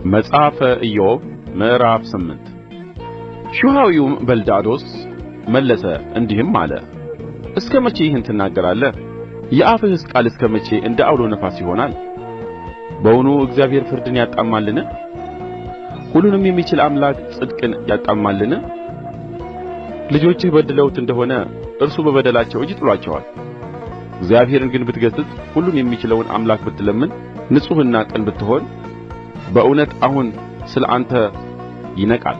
መጽሐፈ ኢዮብ ምዕራፍ 8 ሹሐዊውም በልዳዶስ መለሰ እንዲህም አለ። እስከ መቼ ይህን ትናገራለህ? የአፍህስ ቃል እስከ መቼ እንደ ዐውሎ ነፋስ ይሆናል? በውኑ እግዚአብሔር ፍርድን ያጣምማልን? ሁሉንም የሚችል አምላክ ጽድቅን ያጣምማልን? ልጆችህ በድለውት እንደሆነ እርሱ በበደላቸው እጅ ጥሎአቸዋል። እግዚአብሔርን ግን ብትገሥጽ፣ ሁሉን የሚችለውን አምላክ ብትለምን፣ ንጹሕና ቅን ብትሆን በእውነት አሁን ስለ አንተ ይነቃል፣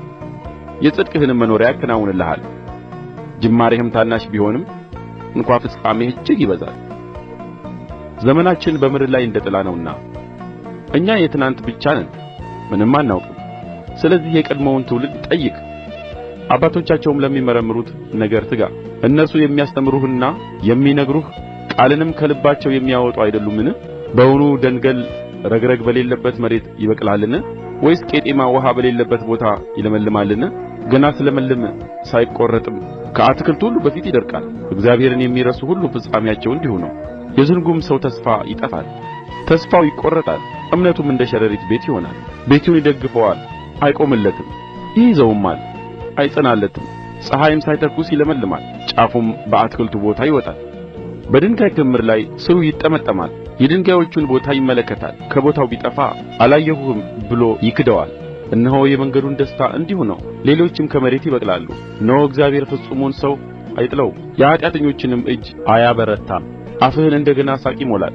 የጽድቅህንም መኖሪያ ያከናውንልሃል። ጅማሬህም ታናሽ ቢሆንም እንኳ ፍጻሜህ እጅግ ይበዛል። ዘመናችን በምድር ላይ እንደ ጥላ ነውና እኛ የትናንት ብቻ ነን፣ ምንም አናውቅም። ስለዚህ የቀድሞውን ትውልድ ጠይቅ፣ አባቶቻቸውም ለሚመረምሩት ነገር ትጋ። እነርሱ የሚያስተምሩህና የሚነግሩህ ቃልንም ከልባቸው የሚያወጡ አይደሉምን? በውኑ ደንገል ረግረግ በሌለበት መሬት ይበቅላልን? ወይስ ቄጤማ ውኃ በሌለበት ቦታ ይለመልማልን? ገና ሲለመልም ሳይቈረጥም ከአትክልት ሁሉ በፊት ይደርቃል። እግዚአብሔርን የሚረሱ ሁሉ ፍጻሜያቸው እንዲሁ ነው። የዝንጉም ሰው ተስፋ ይጠፋል፣ ተስፋው ይቈረጣል፣ እምነቱም እንደ ሸረሪት ቤት ይሆናል። ቤቱን ይደግፈዋል፣ አይቆምለትም፣ ይይዘውማል፣ አይጸናለትም። ፀሐይም ሳይተኵስ ይለመልማል፣ ጫፉም በአትክልቱ ቦታ ይወጣል። በድንጋይ ክምር ላይ ሥሩ ይጠመጠማል፣ የድንጋዮቹን ቦታ ይመለከታል። ከቦታው ቢጠፋ አላየሁህም ብሎ ይክደዋል። እነሆ የመንገዱን ደስታ እንዲሁ ነው፣ ሌሎችም ከመሬት ይበቅላሉ። እነሆ እግዚአብሔር ፍጹሙን ሰው አይጥለውም፣ የኃጢአተኞችንም እጅ አያበረታም። አፍህን እንደ ገና ሳቅ ይሞላል፣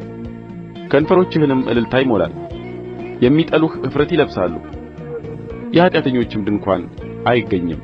ከንፈሮችህንም እልልታ ይሞላል። የሚጠሉህ እፍረት ይለብሳሉ፣ የኃጢአተኞችም ድንኳን አይገኝም።